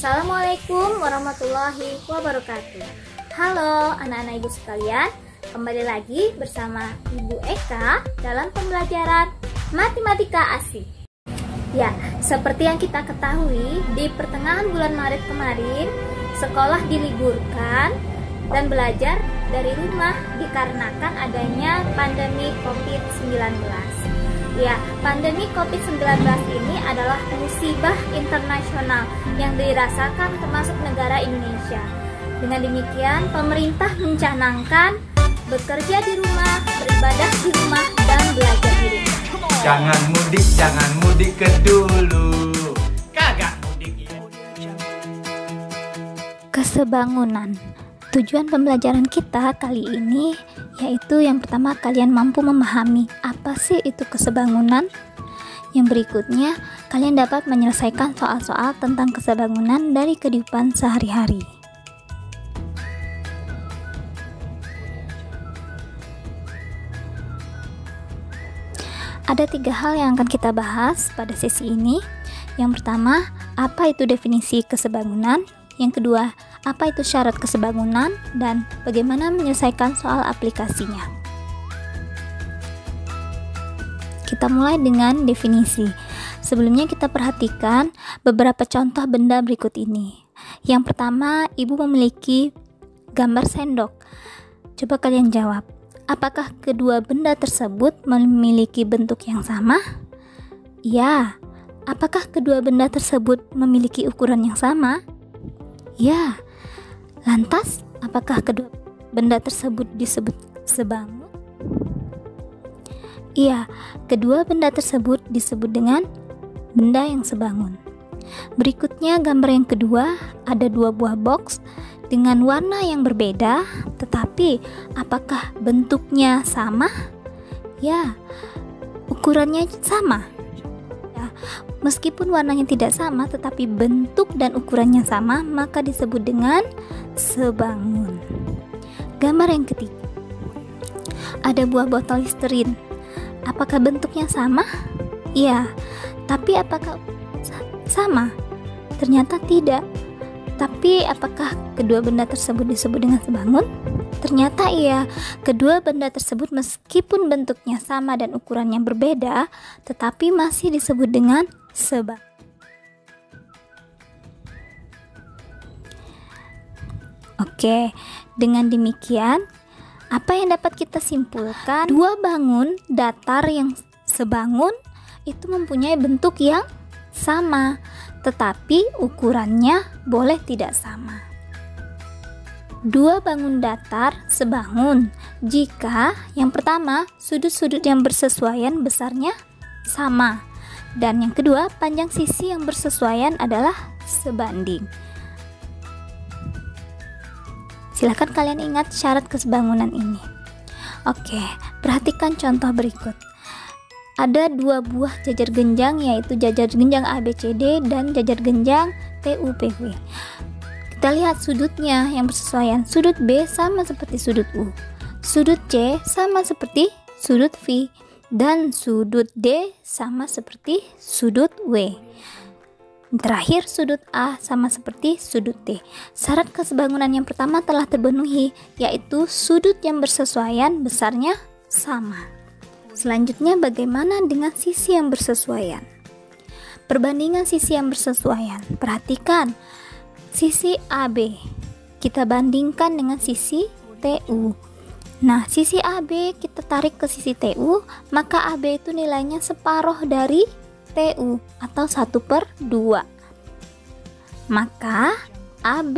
Assalamualaikum warahmatullahi wabarakatuh. Halo anak-anak ibu sekalian, kembali lagi bersama Ibu Eka dalam pembelajaran Matematika Asik. Ya, seperti yang kita ketahui, di pertengahan bulan Maret kemarin sekolah diliburkan dan belajar dari rumah dikarenakan adanya pandemi COVID-19. Ya, pandemi COVID-19 ini adalah musibah internasional yang dirasakan termasuk negara Indonesia. Dengan demikian, pemerintah mencanangkan bekerja di rumah, beribadah di rumah, dan belajar di rumah. Jangan mudik ke dulu. Kagak mudik ya. Kesebangunan. Tujuan pembelajaran kita kali ini yaitu yang pertama, kalian mampu memahami apa sih itu kesebangunan. Yang berikutnya, kalian dapat menyelesaikan soal-soal tentang kesebangunan dari kehidupan sehari-hari. Ada 3 hal yang akan kita bahas pada sesi ini. Yang pertama, apa itu definisi kesebangunan? Yang kedua, apa itu syarat kesebangunan dan bagaimana menyelesaikan soal aplikasinya. Kita mulai dengan definisi. Sebelumnya kita perhatikan beberapa contoh benda berikut ini. Yang pertama, ibu memiliki gambar sendok. Coba kalian jawab, apakah kedua benda tersebut memiliki bentuk yang sama? Ya. Apakah kedua benda tersebut memiliki ukuran yang sama? Ya. Lantas, apakah kedua benda tersebut disebut sebangun? Iya, kedua benda tersebut disebut dengan benda yang sebangun. Berikutnya gambar yang kedua, ada 2 buah box dengan warna yang berbeda, tetapi apakah bentuknya sama? Ya, ukurannya sama. Meskipun warnanya tidak sama tetapi bentuk dan ukurannya sama, maka disebut dengan sebangun. Gambar yang ketiga, ada buah botol Listerine. Apakah bentuknya sama? Iya. Tapi apakah sama? Ternyata tidak. Tapi apakah kedua benda tersebut disebut dengan sebangun? Ternyata iya, kedua benda tersebut meskipun bentuknya sama dan ukurannya berbeda, tetapi masih disebut dengan sebangun. Oke, dengan demikian, apa yang dapat kita simpulkan? 2 bangun datar yang sebangun itu mempunyai bentuk yang sama, tetapi ukurannya boleh tidak sama. 2 bangun datar sebangun jika yang pertama, sudut-sudut yang bersesuaian besarnya sama, dan yang kedua, panjang sisi yang bersesuaian adalah sebanding. Silakan kalian ingat syarat kesebangunan ini. Oke, perhatikan contoh berikut. Ada 2 buah jajar genjang, yaitu jajar genjang ABCD dan jajar genjang TUPW. Kita lihat sudutnya yang bersesuaian. Sudut B sama seperti sudut U, sudut C sama seperti sudut V, dan sudut D sama seperti sudut W. Terakhir, sudut A sama seperti sudut D. Syarat kesebangunan yang pertama telah terpenuhi, yaitu sudut yang bersesuaian besarnya sama. Selanjutnya, bagaimana dengan sisi yang bersesuaian? Perbandingan sisi yang bersesuaian. Perhatikan, sisi AB kita bandingkan dengan sisi TU. Nah, sisi AB kita tarik ke sisi TU, maka AB itu nilainya separuh dari TU atau 1/2. Maka AB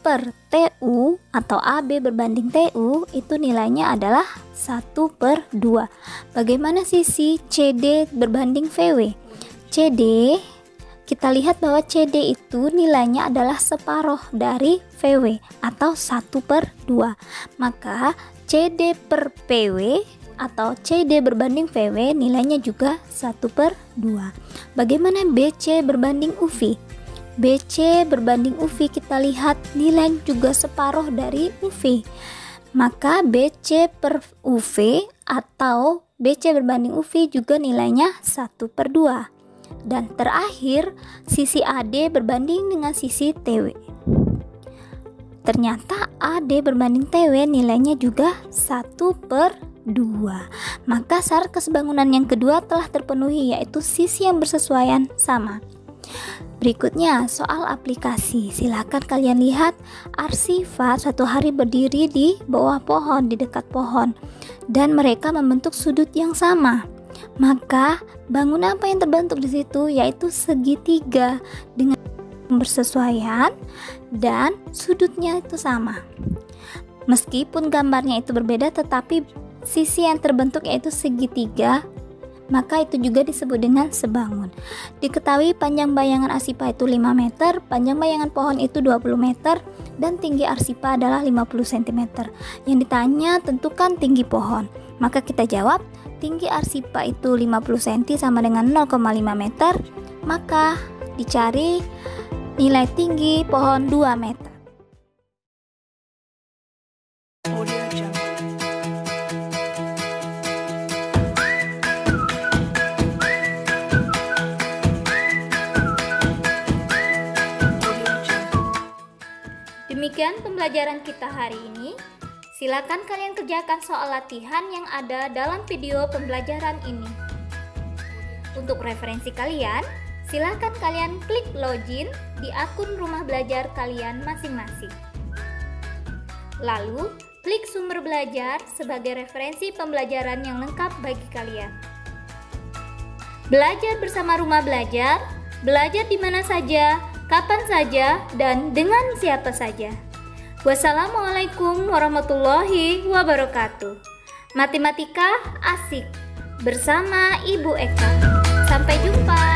per TU atau AB berbanding TU itu nilainya adalah 1/2. Bagaimana sisi CD berbanding VW? CD, kita lihat bahwa CD itu nilainya adalah separuh dari VW atau 1/2. Maka CD per PW atau CD berbanding VW nilainya juga 1/2. Bagaimana BC berbanding UV? BC berbanding UV kita lihat nilai juga separuh dari UV. Maka BC per UV atau BC berbanding UV juga nilainya 1/2. Dan terakhir, sisi AD berbanding dengan sisi TW. Ternyata AD berbanding TW nilainya juga 1/2. Maka syarat kesebangunan yang kedua telah terpenuhi, yaitu sisi yang bersesuaian sama. Berikutnya soal aplikasi. Silakan kalian lihat Arsifa suatu hari berdiri di bawah pohon, di dekat pohon, dan mereka membentuk sudut yang sama. Maka bangunan apa yang terbentuk di situ, yaitu segitiga dengan bersesuaian dan sudutnya itu sama. Meskipun gambarnya itu berbeda, tetapi sisi yang terbentuk yaitu segitiga, maka itu juga disebut dengan sebangun. Diketahui panjang bayangan Arsipa itu 5 meter, panjang bayangan pohon itu 20 meter, dan tinggi Arsipa adalah 50 cm. Yang ditanya tentukan tinggi pohon. Maka kita jawab, tinggi Arsipa itu 50 cm sama dengan 0,5 meter, maka dicari nilai tinggi pohon 2 meter. Demikian pembelajaran kita hari ini. Silakan kalian kerjakan soal latihan yang ada dalam video pembelajaran ini. Untuk referensi kalian, silakan kalian klik login di akun rumah belajar kalian masing-masing. Lalu, klik sumber belajar sebagai referensi pembelajaran yang lengkap bagi kalian. Belajar bersama rumah belajar, belajar di mana saja, kapan saja, dan dengan siapa saja. Wassalamualaikum warahmatullahi wabarakatuh. Matematika asik bersama Ibu Eka. Sampai jumpa.